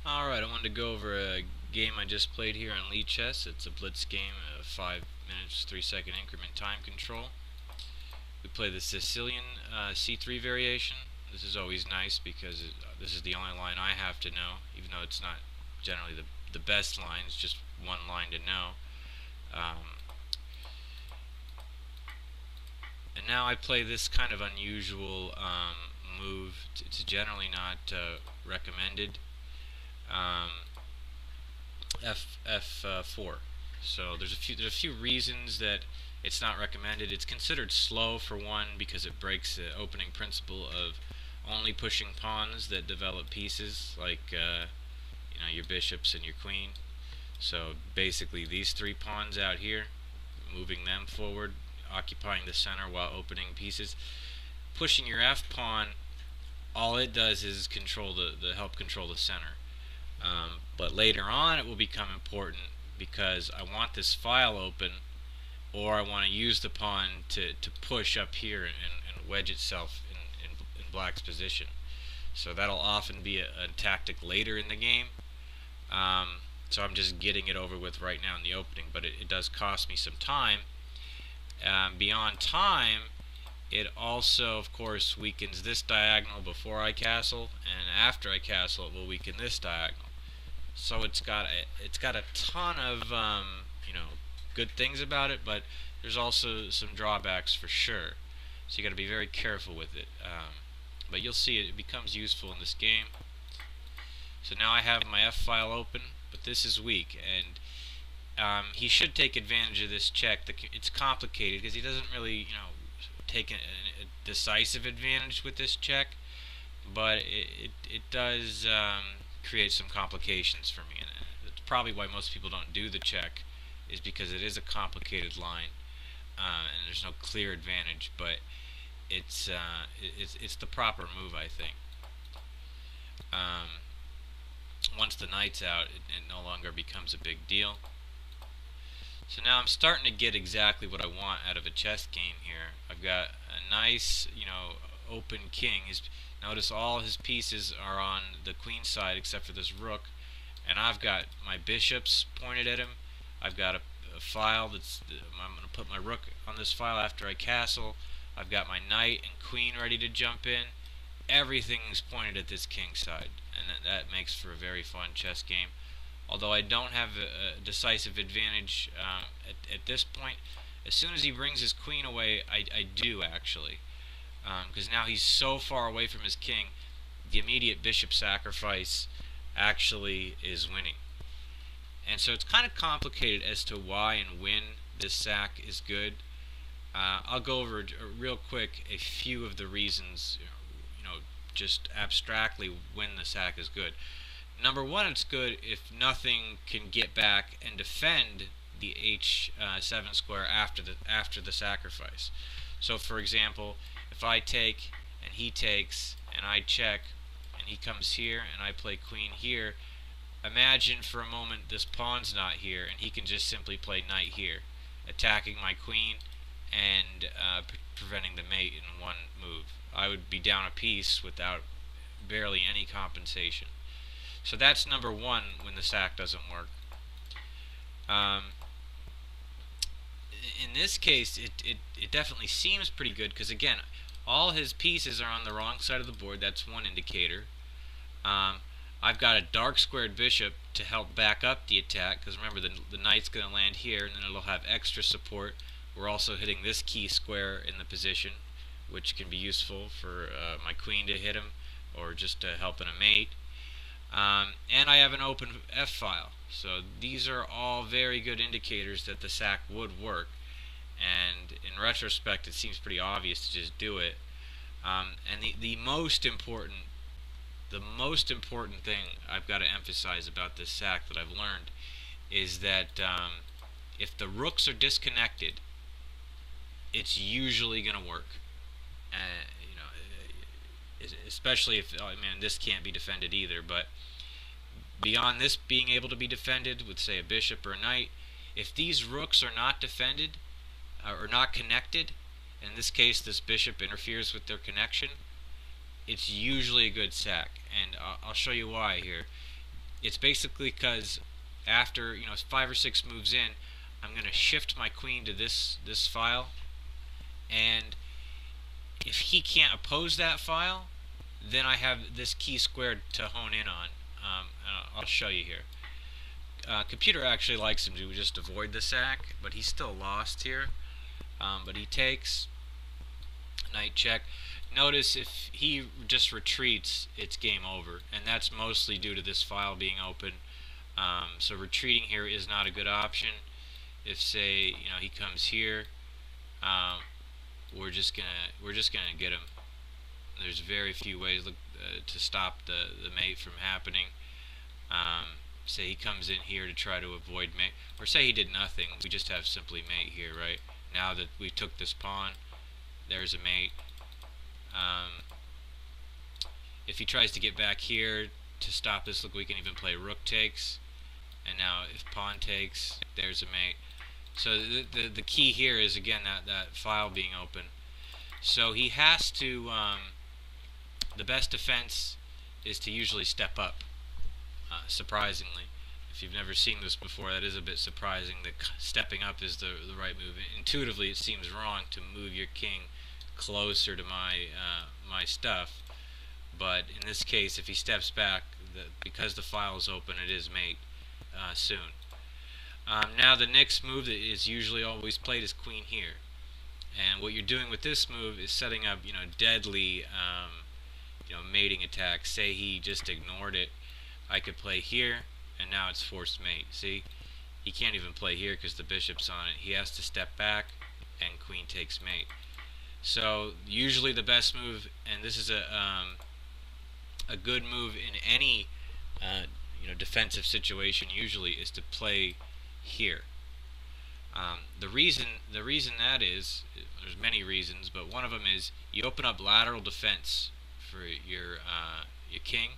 Alright, I wanted to go over a game I just played here on Lichess. It's a blitz game, 5 minutes, 3-second increment time control. We play the Sicilian C3 variation. This is always nice because this is the only line I have to know, even though it's not generally the best line, it's just one line to know. And now I play this kind of unusual move. It's generally not recommended. F4. So there's a few reasons that it's not recommended. It's considered slow for one because it breaks the opening principle of only pushing pawns that develop pieces like your bishops and your queen. So basically these three pawns out here, moving them forward, occupying the center while opening pieces. Pushing your F pawn, all it does is control the help control the center. But later on it will become important because I want this file open, or I want to use the pawn to push up here and wedge itself in black's position. So that'll often be a tactic later in the game. So I'm just getting it over with right now in the opening, but it does cost me some time. Beyond time, it also, of course, weakens this diagonal before I castle, and after I castle, it will weaken this diagonal. So it's got a ton of good things about it, but there's also some drawbacks for sure. So you got to be very careful with it. But you'll see it becomes useful in this game. So now I have my F file open, but this is weak, and he should take advantage of this check. It's complicated because he doesn't really take a decisive advantage with this check, but it does create some complications for me, and that's probably why most people don't do the check, is because it is a complicated line, and there's no clear advantage, but it's the proper move, I think. Once the knight's out, it no longer becomes a big deal. So now I'm starting to get exactly what I want out of a chess game here. I've got a nice, open king. Notice all his pieces are on the queen side except for this rook, and I've got my bishops pointed at him. I've got a file I'm going to put my rook on this file after I castle. I've got my knight and queen ready to jump in. Everything's pointed at this king side, and that makes for a very fun chess game. Although I don't have a decisive advantage at this point. As soon as he brings his queen away, I do actually. Because now he's so far away from his king, the immediate bishop sacrifice actually is winning. And so it's kind of complicated as to why and when this sack is good. I'll go over real quick a few of the reasons, just abstractly when the sack is good. Number one, it's good if nothing can get back and defend the h7 square after the sacrifice. So, for example, if I take and he takes and I check and he comes here and I play queen here, imagine for a moment this pawn's not here and he can just simply play knight here, attacking my queen and preventing the mate in one move. I would be down a piece without barely any compensation. So that's number one when the sack doesn't work. In this case, it definitely seems pretty good because, again, all his pieces are on the wrong side of the board. That's one indicator. I've got a dark squared bishop to help back up the attack because, remember, the knight's going to land here and then it'll have extra support. We're also hitting this key square in the position, which can be useful for my queen to hit him or just to help in a mate. And I have an open F file. So these are all very good indicators that the sack would work. And in retrospect, it seems pretty obvious to just do it. And the most important thing I've got to emphasize about this sack that I've learned is that if the rooks are disconnected, it's usually going to work. Especially if, this can't be defended either, but beyond this being able to be defended with, say, a bishop or a knight, if these rooks are not defended or not connected, in this case this bishop interferes with their connection, it's usually a good sack, and I'll show you why here. It's basically because after 5 or 6 moves in, I'm going to shift my queen to this file, and if he can't oppose that file, then I have this key squared to hone in on. I'll show you here. Computer actually likes him to just avoid the sack, but he's still lost here. But he takes knight check. Notice if he just retreats, it's game over, and that's mostly due to this file being open. So retreating here is not a good option. If say he comes here, we're just gonna get him. There's very few ways to stop the mate from happening. Say he comes in here to try to avoid mate, or say he did nothing. We just have simply mate here, right? Now that we took this pawn, there's a mate. If he tries to get back here to stop this, look, we can even play rook takes. And now if pawn takes, there's a mate. So the key here is, again, that file being open. So he has to, the best defense is to usually step up, surprisingly. If you've never seen this before, that is a bit surprising that stepping up is the right move. Intuitively, it seems wrong to move your king closer to my stuff, but in this case, if he steps back, because the file is open, it is mate soon. Now the next move that is usually always played is queen here, and what you're doing with this move is setting up deadly mating attacks. Say he just ignored it, I could play here, and now it's forced mate. See, he can't even play here because the bishop's on it. He has to step back, and queen takes mate. So usually the best move, and this is a good move in any defensive situation, usually, is to play here. The reason that is, there's many reasons, but one of them is you open up lateral defense for your king.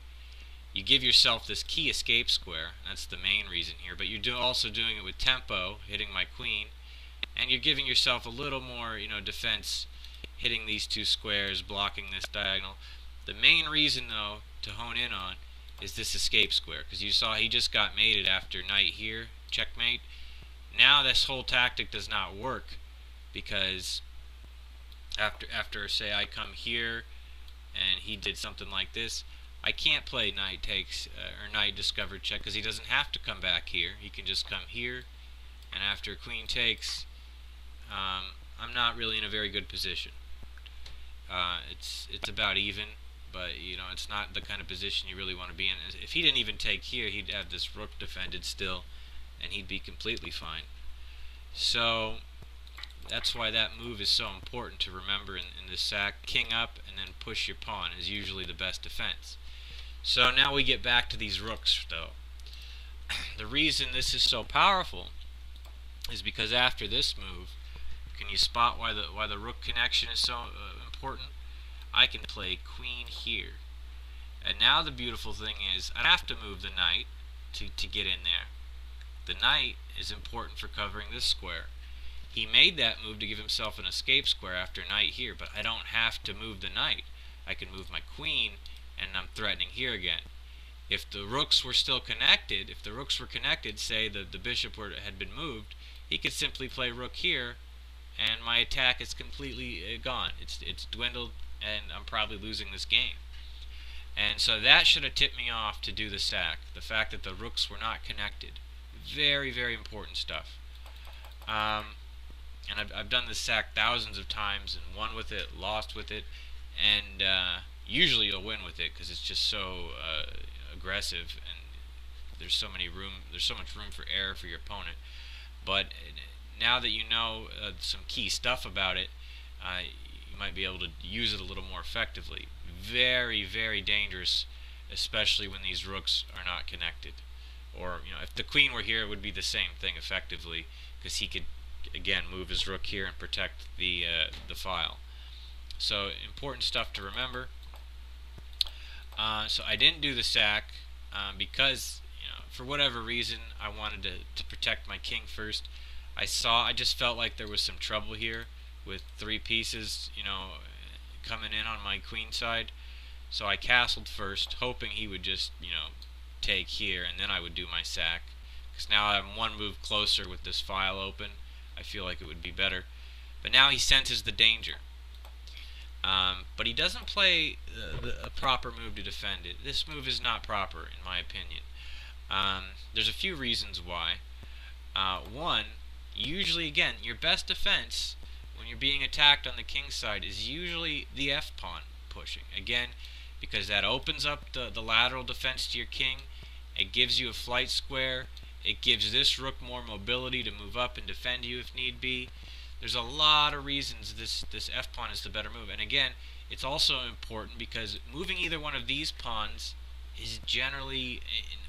You give yourself this key escape square. That's the main reason here, but you're also doing it with tempo, hitting my queen, and you're giving yourself a little more defense, hitting these two squares, blocking this diagonal. The main reason, though, to hone in on is this escape square, because you saw he just got mated after knight here, checkmate. Now this whole tactic does not work, because after say I come here and he did something like this, I can't play knight takes or knight discovered check, because he doesn't have to come back here. He can just come here, and after queen takes, I'm not really in a very good position. It's about even, but it's not the kind of position you really want to be in. If he didn't even take here, he'd have this rook defended still, and he'd be completely fine. So that's why that move is so important to remember in this sack. King up and then push your pawn is usually the best defense. So now we get back to these rooks, though. The reason this is so powerful is because after this move, can you spot why the rook connection is so important? I can play queen here, and now the beautiful thing is I have to move the knight to get in there. The knight is important for covering this square. He made that move to give himself an escape square after knight here, but I don't have to move the knight. I can move my queen, and I'm threatening here again. If the rooks were still connected, say the bishop had been moved, he could simply play rook here, and my attack is completely gone. It's dwindled, and I'm probably losing this game. And so that should have tipped me off to do the sack. The fact that the rooks were not connected. Very, very important stuff. And I've done this sack thousands of times and won with it, lost with it, and usually you'll win with it because it's just so aggressive, and there's so much room for error for your opponent. But now that you know some key stuff about it, you might be able to use it a little more effectively. Very, very dangerous, especially when these rooks are not connected. Or if the queen were here, it would be the same thing effectively, because he could again move his rook here and protect the file. So important stuff to remember. So I didn't do the sack because for whatever reason I wanted to protect my king first. I just felt like there was some trouble here with 3 pieces coming in on my queen side. So I castled first, hoping he would just take here, and then I would do my sack. Because now I'm one move closer with this file open. I feel like it would be better. But now he senses the danger. But he doesn't play a proper move to defend it. This move is not proper, in my opinion. There's a few reasons why. One, usually, again, your best defense when you're being attacked on the king side is usually the f-pawn pushing. Again, because that opens up the lateral defense to your king. It gives you a flight square. It gives this rook more mobility to move up and defend you if need be. There's a lot of reasons this f-pawn is the better move. And again, it's also important because moving either one of these pawns is generally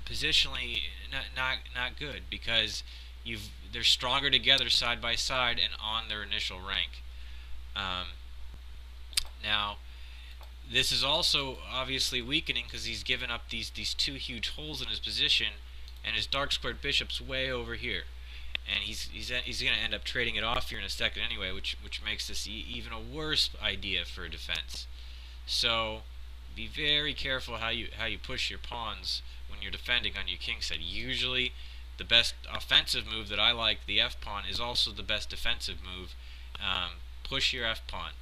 positionally not good, because they're stronger together side by side and on their initial rank. Now, this is also obviously weakening because he's given up these two huge holes in his position, and his dark squared bishop's way over here. And he's going to end up trading it off here in a second anyway, which makes this even a worse idea for defense. So be very careful how you push your pawns when you're defending on your king side. Usually the best offensive move that I like, the f-pawn, is also the best defensive move. Push your f-pawn.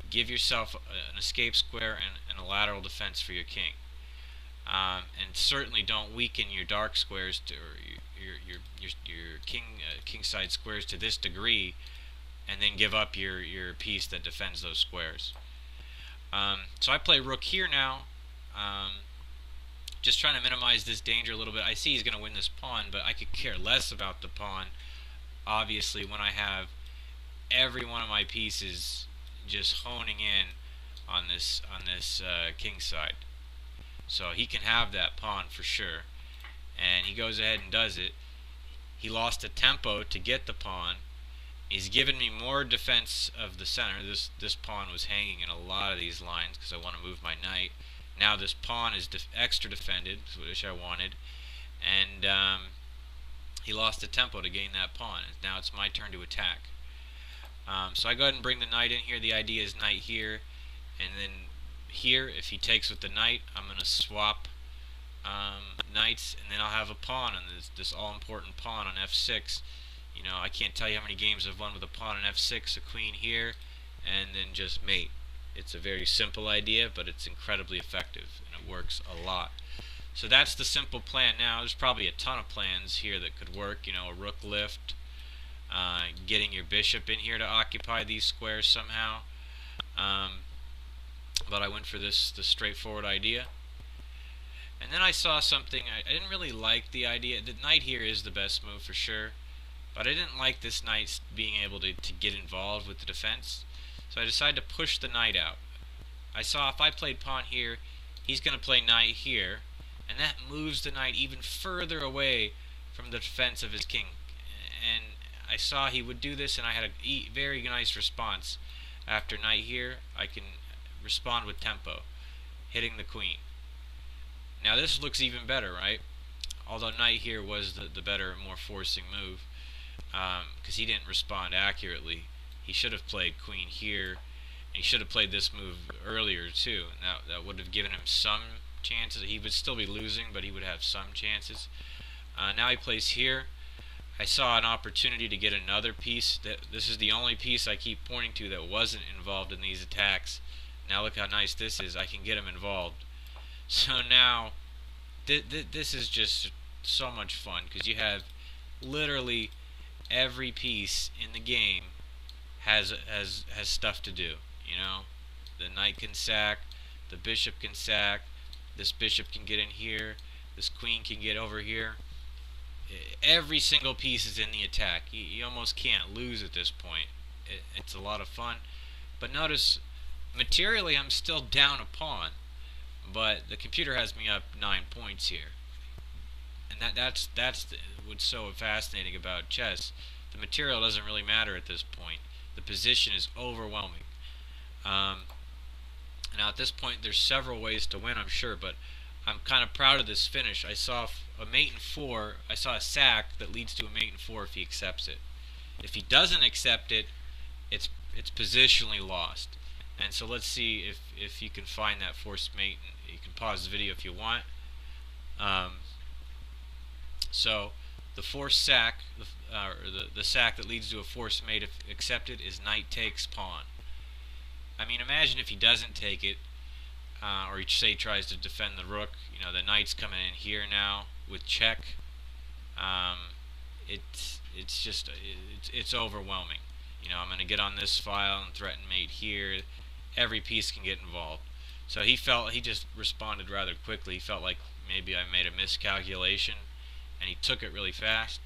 Give yourself an escape square and a lateral defense for your king. And certainly don't weaken your dark squares or your king side squares to this degree, and then give up your piece that defends those squares. So I play rook here now, just trying to minimize this danger a little bit. I see he's going to win this pawn, but I could care less about the pawn, obviously, when I have every one of my pieces just honing in on this king side. So he can have that pawn for sure, and he goes ahead and does it. He lost a tempo to get the pawn. He's given me more defense of the center. This pawn was hanging in a lot of these lines because I want to move my knight. Now this pawn is extra defended, which I wanted, and he lost the tempo to gain that pawn. Now it's my turn to attack. So I go ahead and bring the knight in here. The idea is knight here, and then here, if he takes with the knight, I'm going to swap knights, and then I'll have a pawn on this all-important pawn on f6. You know, I can't tell you how many games I've won with a pawn on f6, a queen here, and then just mate. It's a very simple idea, but it's incredibly effective, and it works a lot. So that's the simple plan. Now, there's probably a ton of plans here that could work. You know, a rook lift, getting your bishop in here to occupy these squares somehow. But I went for this straightforward idea. And then I saw something, I didn't really like the idea. The knight here is the best move for sure, but I didn't like this knight being able to get involved with the defense. So I decided to push the knight out. I saw if I played pawn here, he's going to play knight here, and that moves the knight even further away from the defense of his king. And I saw he would do this, and I had a very nice response. After knight here, I can respond with tempo, hitting the queen. Now this looks even better, right? Although knight here was the better, more forcing move, because he didn't respond accurately. He should have played queen here, and he should have played this move earlier too. And that would have given him some chances. He would still be losing, but he would have some chances. Now he plays here. I saw an opportunity to get another piece. This is the only piece I keep pointing to that wasn't involved in these attacks. Now look how nice this is. I can get him involved. So now, this is just so much fun, because you have literally every piece in the game has stuff to do. You know, the knight can sack, the bishop can sack, this bishop can get in here, this queen can get over here. Every single piece is in the attack. You almost can't lose at this point. It's a lot of fun. But notice, materially I'm still down a pawn, but the computer has me up 9 points here. And that's what's so fascinating about chess. The material doesn't really matter at this point. The position is overwhelming. Now at this point there's several ways to win, I'm sure, but I'm kind of proud of this finish. I saw a mate in 4. I saw a sack that leads to a mate in 4 if he accepts it. If he doesn't accept it, it's positionally lost. And so let's see if you can find that forced mate. You can pause the video if you want. So the forced sack, or the sack that leads to a forced mate if accepted, is knight takes pawn. I mean, imagine if he doesn't take it, or he say tries to defend the rook. You know, the knight's coming in here now with check. Um, it's just it's overwhelming. You know, I'm going to get on this file and threaten mate here. Every piece can get involved. So he just responded rather quickly. He felt like maybe I made a miscalculation, and he took it really fast.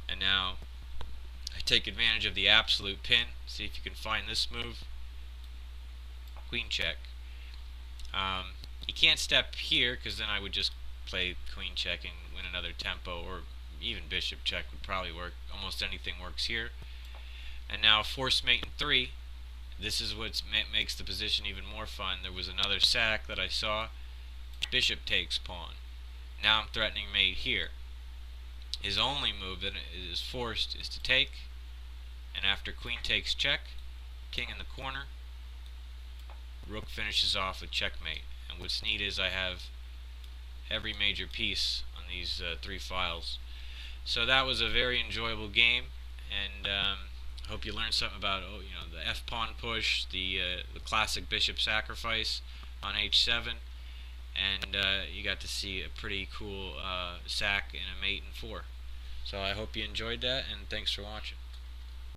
And now I take advantage of the absolute pin. See if you can find this move. Queen check. He can't step here because then I would just play queen check and win another tempo, or even bishop check would probably work. Almost anything works here. And now forced mate in 3. This is what makes the position even more fun. There was another sack that I saw. Bishop takes pawn. Now I'm threatening mate here. His only move that is forced is to take, and after queen takes check, king in the corner, rook finishes off with checkmate. And what's neat is I have every major piece on these 3 files. So that was a very enjoyable game, and I hope you learned something about the f-pawn push, the classic bishop sacrifice on h7, and you got to see a pretty cool sack and a mate in 4. So I hope you enjoyed that, and thanks for watching.